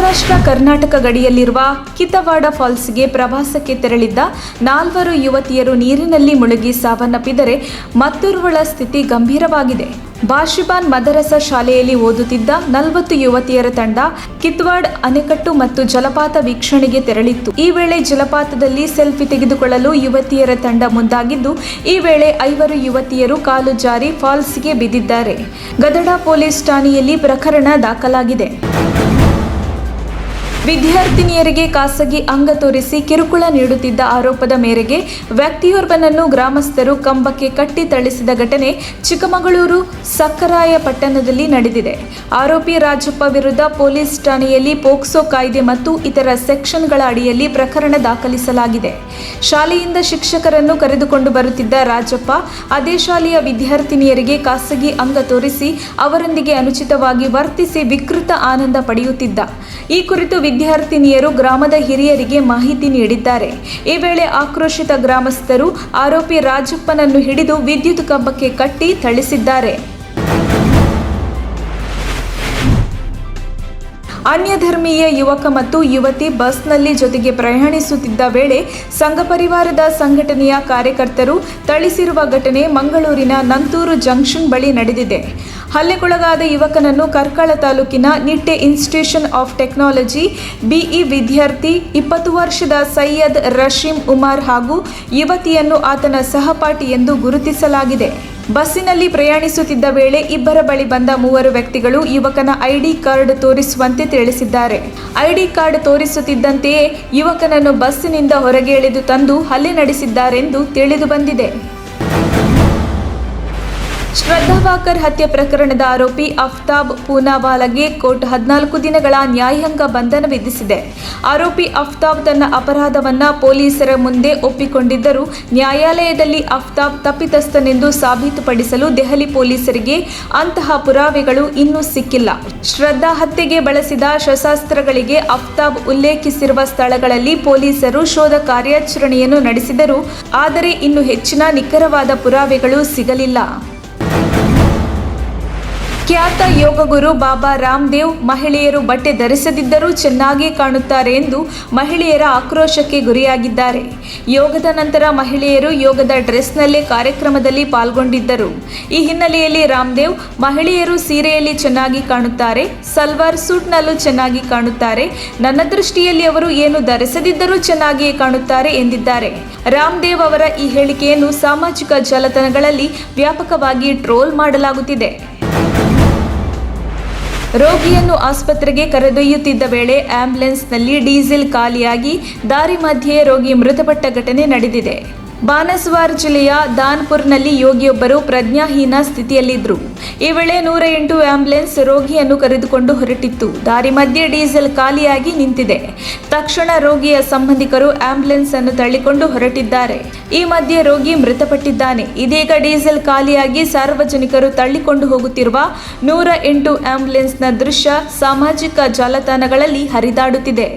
ಮಹಾರಾಷ್ಟ್ರ ಕರ್ನಾಟಕ ಗಡಿಯಲ್ಲಿರುವ ಕಿತವಾಡ ಫಾಲ್ಸ್ಗೆ ಪ್ರವಾಸಕ್ಕೆ ತೆರಳಿದ್ದ 4 ಯುವತಿಯರು ನೀರಿನಲ್ಲಿ ಮುಳುಗಿ ಸಾವನ್ನಪ್ಪಿದರೆ ಮತ್ತೋರ್ವಳ ಸ್ಥಿತಿ ಗಂಭೀರವಾಗಿದೆ. ಬಾಶಿಬಾನ್ ಮದರಸ ಶಾಲೆಯಲ್ಲಿ ಓದುತ್ತಿದ್ದ 40 ಯುವತಿಯರ ತಂಡ ಕಿತ್ವಾಡ್ ಅಣೆಕಟ್ಟು ಮತ್ತು ಜಲಪಾತ ವೀಕ್ಷಣೆಗೆ ತೆರಳಿತ್ತು. ಈ ವೇಳೆ ಜಲಪಾತದಲ್ಲಿ ಸೆಲ್ಫಿ ತೆಗೆದುಕೊಳ್ಳಲು ಯುವತಿಯರ ತಂಡ ಮುಂದಾಗಿದ್ದು, ಈ ವೇಳೆ 5 ಯುವತಿಯರು ಕಾಲು ಜಾರಿ ಫಾಲ್ಸ್ಗೆ ಬಿದ್ದಿದ್ದಾರೆ. ಗದಡ ಪೊಲೀಸ್ ಠಾಣೆಯಲ್ಲಿ ಪ್ರಕರಣ ದಾಖಲಾಗಿದೆ. ವಿದ್ಯಾರ್ಥಿನಿಯರಿಗೆ ಖಾಸಗಿ ಅಂಗ ತೋರಿಸಿ ಕಿರುಕುಳ ನೀಡುತ್ತಿದ್ದ ಆರೋಪದ ಮೇರೆಗೆ ವ್ಯಕ್ತಿಯೋರ್ವನನ್ನು ಗ್ರಾಮಸ್ಥರು ಕಂಬಕ್ಕೆ ಕಟ್ಟಿ ಥಳಿಸಿದ ಘಟನೆ ಚಿಕ್ಕಮಗಳೂರು ಸಕ್ಕರಾಯಪಟ್ಟಣದಲ್ಲಿ ನಡೆದಿದೆ. ಆರೋಪಿ ರಾಜಪ್ಪ ವಿರುದ್ಧ ಪೊಲೀಸ್ ಠಾಣೆಯಲ್ಲಿ ಪೋಕ್ಸೋ ಕಾಯ್ದೆ ಮತ್ತು ಇತರ ಸೆಕ್ಷನ್ಗಳ ಅಡಿಯಲ್ಲಿ ಪ್ರಕರಣ ದಾಖಲಿಸಲಾಗಿದೆ. ಶಾಲೆಯಿಂದ ಶಿಕ್ಷಕರನ್ನು ಕರೆದುಕೊಂಡು ಬರುತ್ತಿದ್ದ ರಾಜಪ್ಪ ಅದೇ ಶಾಲೆಯ ವಿದ್ಯಾರ್ಥಿನಿಯರಿಗೆ ಖಾಸಗಿ ಅಂಗ ತೋರಿಸಿ ಅವರೊಂದಿಗೆ ಅನುಚಿತವಾಗಿ ವರ್ತಿಸಿ ವಿಕೃತ ಆನಂದ ಪಡೆಯುತ್ತಿದ್ದ. ಈ ಕುರಿತು ವಿದ್ಯಾರ್ಥಿನಿಯರು ಗ್ರಾಮದ ಹಿರಿಯರಿಗೆ ಮಾಹಿತಿ ನೀಡಿದ್ದಾರೆ. ಈ ವೇಳೆ ಆಕ್ರೋಶಿತ ಗ್ರಾಮಸ್ಥರು ಆರೋಪಿ ರಾಜಪ್ಪನನ್ನು ಹಿಡಿದು ವಿದ್ಯುತ್ ಕಂಬಕ್ಕೆ ಕಟ್ಟಿ ಥಳಿಸಿದ್ದಾರೆ. ಅನ್ಯಧರ್ಮೀಯ ಯುವಕ ಮತ್ತು ಯುವತಿ ಬಸ್ನಲ್ಲಿ ಜೊತೆಗೆ ಪ್ರಯಾಣಿಸುತ್ತಿದ್ದ ವೇಳೆ ಸಂಘ ಪರಿವಾರದ ಸಂಘಟನೆಯ ಕಾರ್ಯಕರ್ತರು ಥಳಿಸಿರುವ ಘಟನೆ ಮಂಗಳೂರಿನ ನಂತೂರು ಜಂಕ್ಷನ್ ಬಳಿ ನಡೆದಿದೆ. ಹಲ್ಲೆಗೊಳಗಾದ ಯುವಕನನ್ನು ಕಾರ್ಕಳ ತಾಲೂಕಿನ Nitte institution of technology BE ವಿದ್ಯಾರ್ಥಿ 20 ವರ್ಷದ ಸೈಯದ್ ರಶೀಂ ಉಮರ್ ಹಾಗೂ ಯುವತಿಯನ್ನು ಆತನ ಸಹಪಾಠಿ ಎಂದು ಗುರುತಿಸಲಾಗಿದೆ. ಬಸ್ಸಿನಲ್ಲಿ ಪ್ರಯಾಣಿಸುತ್ತಿದ್ದ ವೇಳೆ ಇಬ್ಬರ ಬಳಿ ಬಂದ 3 ವ್ಯಕ್ತಿಗಳು ಯುವಕನ ಐಡಿ ಕಾರ್ಡ್ ತೋರಿಸುವಂತೆ ತಿಳಿಸಿದ್ದಾರೆ. ಐಡಿ ಕಾರ್ಡ್ ತೋರಿಸುತ್ತಿದ್ದಂತೆಯೇ ಯುವಕನನ್ನು ಬಸ್ಸಿನಿಂದ ಹೊರಗೆ ಎಳೆದು ತಂದು ಹಲ್ಲೆ ನಡೆಸಿದ್ದಾರೆಂದು ತಿಳಿದು ಬಂದಿದೆ. ಶ್ರದ್ಧಾ ವಾಕರ್ ಹತ್ಯೆ ಪ್ರಕರಣದ ಆರೋಪಿ ಅಫ್ತಾಬ್ ಪೂನಾವಾಲಾಗೆ ಕೋರ್ಟ್ 14 ದಿನಗಳ ನ್ಯಾಯಾಂಗ ಬಂಧನ ವಿಧಿಸಿದೆ. ಆರೋಪಿ ಅಫ್ತಾಬ್ ತನ್ನ ಅಪರಾಧವನ್ನ ಪೊಲೀಸರ ಮುಂದೆ ಒಪ್ಪಿಕೊಂಡಿದ್ದರೂ ನ್ಯಾಯಾಲಯದಲ್ಲಿ ಅಫ್ತಾಬ್ ತಪ್ಪಿತಸ್ಥನೆಂದು ಸಾಬೀತುಪಡಿಸಲು ದೆಹಲಿ ಪೊಲೀಸರಿಗೆ ಅಂತಹ ಪುರಾವೆಗಳು ಇನ್ನೂ ಸಿಕ್ಕಿಲ್ಲ. ಶ್ರದ್ಧಾ ಹತ್ಯೆಗೆ ಬಳಸಿದ ಶಸ್ತ್ರಾಸ್ತ್ರಗಳಿಗೆ ಅಫ್ತಾಬ್ ಉಲ್ಲೇಖಿಸಿರುವ ಸ್ಥಳಗಳಲ್ಲಿ ಪೊಲೀಸರು ಶೋಧ ಕಾರ್ಯಾಚರಣೆಯನ್ನು ನಡೆಸಿದರು. ಆದರೆ ಇನ್ನೂ ಹೆಚ್ಚಿನ ನಿಖರವಾದ ಪುರಾವೆಗಳು ಸಿಗಲಿಲ್ಲ. ಖ್ಯಾತ ಯೋಗ ಗುರು ಬಾಬಾ ರಾಮದೇವ್ ಮಹಿಳೆಯರು ಬಟ್ಟೆ ಧರಿಸದಿದ್ದರೂ ಚೆನ್ನಾಗಿ ಕಾಣುತ್ತಾರೆ ಎಂದು ಮಹಿಳೆಯರ ಆಕ್ರೋಶಕ್ಕೆ ಗುರಿಯಾಗಿದ್ದಾರೆ. ಯೋಗದ ನಂತರ ಮಹಿಳೆಯರು ಯೋಗದ ಡ್ರೆಸ್ನಲ್ಲೇ ಕಾರ್ಯಕ್ರಮದಲ್ಲಿ ಪಾಲ್ಗೊಂಡಿದ್ದರು. ಈ ಹಿನ್ನೆಲೆಯಲ್ಲಿ ರಾಮದೇವ್ ಮಹಿಳೆಯರು ಸೀರೆಯಲ್ಲಿ ಚೆನ್ನಾಗಿ ಕಾಣುತ್ತಾರೆ, ಸಲ್ವಾರ್ ಸೂಟ್ನಲ್ಲೂ ಚೆನ್ನಾಗಿ ಕಾಣುತ್ತಾರೆ, ನನ್ನ ದೃಷ್ಟಿಯಲ್ಲಿ ಅವರು ಏನು ಧರಿಸದಿದ್ದರೂ ಚೆನ್ನಾಗಿಯೇ ಕಾಣುತ್ತಾರೆ ಎಂದಿದ್ದಾರೆ. ರಾಮದೇವ್ ಅವರ ಈ ಹೇಳಿಕೆಯನ್ನು ಸಾಮಾಜಿಕ ಜಾಲತಾಣಗಳಲ್ಲಿ ವ್ಯಾಪಕವಾಗಿ ಟ್ರೋಲ್ ಮಾಡಲಾಗುತ್ತಿದೆ. ರೋಗಿಯನ್ನು ಆಸ್ಪತ್ರೆಗೆ ಕರೆದೊಯ್ಯುತ್ತಿದ್ದ ವೇಳೆ ಆಂಬ್ಯುಲೆನ್ಸ್ನಲ್ಲಿ ಡೀಸೆಲ್ ಖಾಲಿಯಾಗಿ ದಾರಿ ಮಧ್ಯೆ ರೋಗಿ ಮೃತಪಟ್ಟ ಘಟನೆ ನಡೆದಿದೆ. ಬಾನಸ್ವಾರ್ ಜಿಲ್ಲೆಯ ದಾನ್ಪುರ್ನಲ್ಲಿ ಯೋಗಿಯೊಬ್ಬರು ಪ್ರಜ್ಞಾಹೀನ ಸ್ಥಿತಿಯಲ್ಲಿದ್ದರು. ಈ ವೇಳೆ 108 ಆಂಬ್ಯುಲೆನ್ಸ್ ರೋಗಿಯನ್ನು ಕರೆದುಕೊಂಡು ಹೊರಟಿತ್ತು. ದಾರಿ ಮಧ್ಯೆ ಡೀಸೆಲ್ ಖಾಲಿಯಾಗಿ ನಿಂತಿದೆ. ತಕ್ಷಣ ರೋಗಿಯ ಸಂಬಂಧಿಕರು ಆಂಬ್ಯುಲೆನ್ಸ್ ಅನ್ನು ತಳ್ಳಿಕೊಂಡು ಹೊರಟಿದ್ದಾರೆ. ಈ ಮಧ್ಯೆ ರೋಗಿ ಮೃತಪಟ್ಟಿದ್ದಾನೆ. ಇದೀಗ ಡೀಸೆಲ್ ಖಾಲಿಯಾಗಿ ಸಾರ್ವಜನಿಕರು ತಳ್ಳಿಕೊಂಡು ಹೋಗುತ್ತಿರುವ 108 ಆಂಬ್ಯುಲೆನ್ಸ್ನ ದೃಶ್ಯ ಸಾಮಾಜಿಕ ಜಾಲತಾಣಗಳಲ್ಲಿ ಹರಿದಾಡುತ್ತಿದೆ.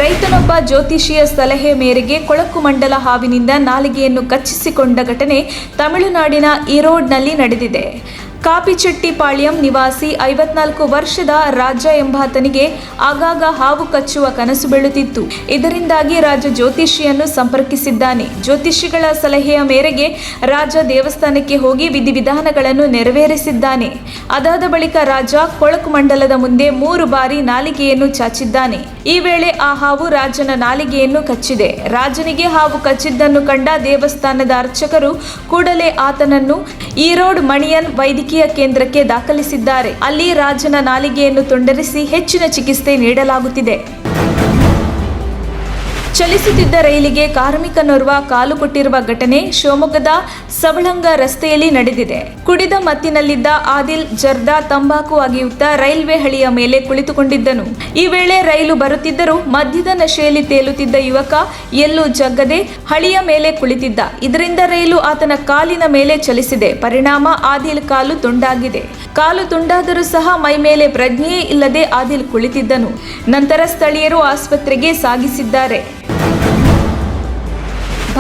ರೈತನೊಬ್ಬ ಜ್ಯೋತಿಷಿಯ ಸಲಹೆ ಮೇರೆಗೆ ಕೊಳಕು ಮಂಡಲ ಹಾವಿನಿಂದ ನಾಲಿಗೆಯನ್ನು ಕಚ್ಚಿಸಿಕೊಂಡ ಘಟನೆ ತಮಿಳುನಾಡಿನ ಈರೋಡ್ನಲ್ಲಿ ನಡೆದಿದೆ. ಕಾಪಿಚೆಟ್ಟಿಪಾಳ್ಯಂ ನಿವಾಸಿ 54 ವರ್ಷದ ರಾಜ ಎಂಬಾತನಿಗೆ ಆಗಾಗ ಹಾವು ಕಚ್ಚುವ ಕನಸು ಬೀಳುತ್ತಿತ್ತು. ಇದರಿಂದಾಗಿ ರಾಜ ಜ್ಯೋತಿಷಿಯನ್ನು ಸಂಪರ್ಕಿಸಿದ್ದಾನೆ. ಜ್ಯೋತಿಷಿಗಳ ಸಲಹೆಯ ಮೇರೆಗೆ ರಾಜ ದೇವಸ್ಥಾನಕ್ಕೆ ಹೋಗಿ ವಿಧಿವಿಧಾನಗಳನ್ನು ನೆರವೇರಿಸಿದ್ದಾನೆ. ಅದಾದ ಬಳಿಕ ರಾಜ ಕೊಳಕು ಮಂಡಲದ ಮುಂದೆ 3 ಬಾರಿ ನಾಲಿಗೆಯನ್ನು ಚಾಚಿದ್ದಾನೆ. ಈ ವೇಳೆ ಆ ಹಾವು ರಾಜನ ನಾಲಿಗೆಯನ್ನು ಕಚ್ಚಿದೆ. ರಾಜನಿಗೆ ಹಾವು ಕಚ್ಚಿದ್ದನ್ನು ಕಂಡ ದೇವಸ್ಥಾನದ ಅರ್ಚಕರು ಕೂಡಲೇ ಆತನನ್ನು ಈರೋಡ್ ಮಣಿಯನ್ ವೈದ್ಯಕೀಯ ಕೇಂದ್ರಕ್ಕೆ ದಾಖಲಿಸಿದ್ದಾರೆ. ಅಲ್ಲಿ ರಾಜನ ನಾಲಿಗೆಯನ್ನು ತುಂಡರಿಸಿ ಹೆಚ್ಚಿನ ಚಿಕಿತ್ಸೆ ನೀಡಲಾಗುತ್ತಿದೆ. ಚಲಿಸುತ್ತಿದ್ದ ರೈಲಿಗೆ ಕಾರ್ಮಿಕನೋರ್ವ ಕಾಲು ಕೊಟ್ಟಿರುವ ಘಟನೆ ಶಿವಮೊಗ್ಗದ ಸವಳಂಗ ರಸ್ತೆಯಲ್ಲಿ ನಡೆದಿದೆ. ಕುಡಿದ ಮತ್ತಿನಲ್ಲಿದ್ದ ಆದಿಲ್ ಜರ್ದಾ ತಂಬಾಕು ಅಗೆಯುತ್ತಾ ರೈಲ್ವೆ ಹಳಿಯ ಮೇಲೆ ಕುಳಿತುಕೊಂಡಿದ್ದನು. ಈ ವೇಳೆ ರೈಲು ಬರುತ್ತಿದ್ದರೂ ಮದ್ಯದ ನಶೆಯಲ್ಲಿ ತೇಲುತ್ತಿದ್ದ ಯುವಕ ಎಲ್ಲೂ ಜಗ್ಗದೆ ಹಳಿಯ ಮೇಲೆ ಕುಳಿತಿದ್ದ. ಇದರಿಂದ ರೈಲು ಆತನ ಕಾಲಿನ ಮೇಲೆ ಚಲಿಸಿದೆ. ಪರಿಣಾಮ ಆದಿಲ್ ಕಾಲು ತುಂಡಾಗಿದೆ. ಕಾಲು ತುಂಡಾದರೂ ಸಹ ಮೈ ಮೇಲೆ ಪ್ರಜ್ಞೆಯೇ ಇಲ್ಲದೆ ಆದಿಲ್ ಕುಳಿತಿದ್ದನು. ನಂತರ ಸ್ಥಳೀಯರು ಆಸ್ಪತ್ರೆಗೆ ಸಾಗಿಸಿದ್ದಾರೆ.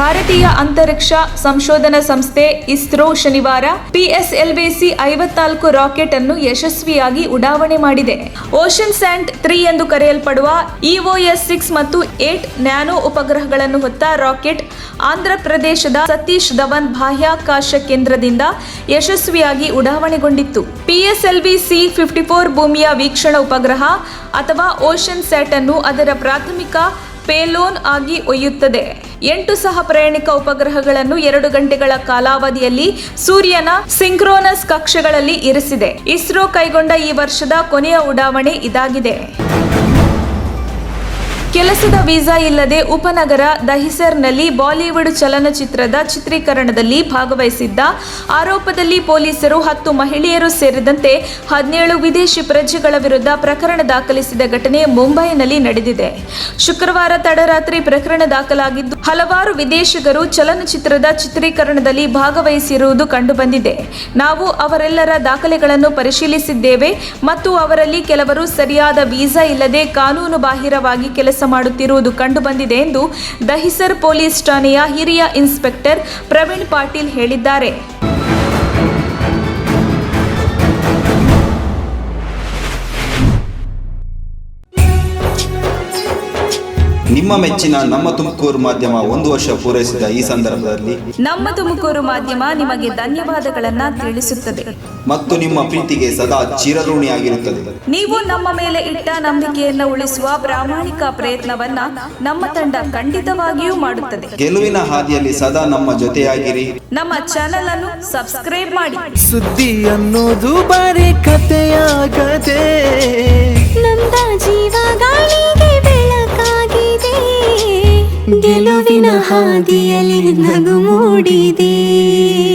ಭಾರತೀಯ ಅಂತರಿಕ್ಷ ಸಂಶೋಧನಾ ಸಂಸ್ಥೆ ಇಸ್ರೋ ಶನಿವಾರ PSLV-C 54 ರಾಕೆಟ್ ಅನ್ನು ಯಶಸ್ವಿಯಾಗಿ ಉಡಾವಣೆ ಮಾಡಿದೆ. ಓಷನ್ ಸ್ಯಾಂಡ್ 3 ಎಂದು ಕರೆಯಲ್ಪಡುವ EOS 6 ಮತ್ತು 8 ನ್ಯಾನೋ ಉಪಗ್ರಹಗಳನ್ನು ಹೊತ್ತ ರಾಕೆಟ್ ಆಂಧ್ರ ಪ್ರದೇಶದ ಸತೀಶ್ ಧವನ್ ಬಾಹ್ಯಾಕಾಶ ಕೇಂದ್ರದಿಂದ ಯಶಸ್ವಿಯಾಗಿ ಉಡಾವಣೆಗೊಂಡಿತ್ತು. PSLV-C 54 ಭೂಮಿಯ ವೀಕ್ಷಣಾ ಉಪಗ್ರಹ ಅಥವಾ ಓಷನ್ ಸ್ಯಾಟ್ ಅನ್ನು ಅದರ ಪ್ರಾಥಮಿಕ ಪೇಲೋನ್ ಆಗಿ ಒಯ್ಯುತ್ತದೆ. 8 ಸಹ ಪ್ರಯಾಣಿಕ ಉಪಗ್ರಹಗಳನ್ನು 2 ಗಂಟೆಗಳ ಕಾಲಾವಧಿಯಲ್ಲಿ ಸೂರ್ಯನ ಸಿಂಕ್ರೋನಸ್ ಕಕ್ಷೆಗಳಲ್ಲಿ ಇರಿಸಿದೆ. ಇಸ್ರೋ ಕೈಗೊಂಡ ಈ ವರ್ಷದ ಕೊನೆಯ ಉಡಾವಣೆ ಇದಾಗಿದೆ. ಕೆಲಸದ ವೀಸಾ ಇಲ್ಲದೆ ಉಪನಗರ ದಹಿಸರ್ನಲ್ಲಿ ಬಾಲಿವುಡ್ ಚಲನಚಿತ್ರದ ಚಿತ್ರೀಕರಣದಲ್ಲಿ ಭಾಗವಹಿಸಿದ್ದ ಆರೋಪದಲ್ಲಿ ಪೊಲೀಸರು 10 ಮಹಿಳೆಯರು ಸೇರಿದಂತೆ 17 ವಿದೇಶಿ ಪ್ರಜೆಗಳ ವಿರುದ್ಧ ಪ್ರಕರಣ ದಾಖಲಿಸಿದ ಘಟನೆ ಮುಂಬೈನಲ್ಲಿ ನಡೆದಿದೆ. ಶುಕ್ರವಾರ ತಡರಾತ್ರಿ ಪ್ರಕರಣ ದಾಖಲಾಗಿದ್ದು ಹಲವಾರು ವಿದೇಶಿಗರು ಚಲನಚಿತ್ರದ ಚಿತ್ರೀಕರಣದಲ್ಲಿ ಭಾಗವಹಿಸಿರುವುದು ಕಂಡುಬಂದಿದೆ. ನಾವು ಅವರೆಲ್ಲರ ದಾಖಲೆಗಳನ್ನು ಪರಿಶೀಲಿಸಿದ್ದೇವೆ ಮತ್ತು ಅವರಲ್ಲಿ ಕೆಲವರು ಸರಿಯಾದ ವೀಸಾ ಇಲ್ಲದೆ ಕಾನೂನು ಬಾಹಿರವಾಗಿ ಕೆಲಸ ಮಾಡುತ್ತಿರುವುದು ಕಂಡುಬಂದಿದೆ ಎಂದು ದಹಿಸರ್ ಪೊಲೀಸ್ ಠಾಣೆಯ ಹಿರಿಯ ಇನ್ಸ್ಪೆಕ್ಟರ್ ಪ್ರವೀಣ್ ಪಾಟೀಲ್ ಹೇಳಿದ್ದಾರೆ. ನಿಮ್ಮ ಮೆಚ್ಚಿನ ನಮ್ಮ ತುಮಕೂರು ಮಾಧ್ಯಮ 1 ವರ್ಷ ಪೂರೈಸಿದ ಈ ಸಂದರ್ಭದಲ್ಲಿ ನಮ್ಮ ತುಮಕೂರು ಮಾಧ್ಯಮ ನಿಮಗೆ ಧನ್ಯವಾದಗಳನ್ನ ತಿಳಿಸುತ್ತದೆ ಮತ್ತು ನಿಮ್ಮ ಪ್ರೀತಿಗೆ ಸದಾ ಚಿರಋಣಿಯಾಗಿರುತ್ತದೆ. ನೀವು ನಮ್ಮ ಮೇಲೆ ಇಟ್ಟ ನಂಬಿಕೆಯನ್ನು ಉಳಿಸುವ ಪ್ರಾಮಾಣಿಕ ಪ್ರಯತ್ನವನ್ನ ನಮ್ಮ ತಂಡ ಖಂಡಿತವಾಗಿಯೂ ಮಾಡುತ್ತದೆ. ಗೆಲುವಿನ ಹಾದಿಯಲ್ಲಿ ಸದಾ ನಮ್ಮ ಜೊತೆಯಾಗಿರಿ. ನಮ್ಮ ಚಾನೆಲ್ ಅನ್ನು ಸಬ್ಸ್ಕ್ರೈಬ್ ಮಾಡಿ. ಸುದ್ದಿ ಅನ್ನೋದು ಬರೀ ಕಥೆಯಾಗದೆ ನೊಂದ ಜೀವ ಗಾಳಿಗೆ ಬೆಳಕಾಗಿದೆ, ಗೆಲುವಿನ ಹಾದಿಯಲ್ಲಿ ನಗು ಮೂಡಿದೆ.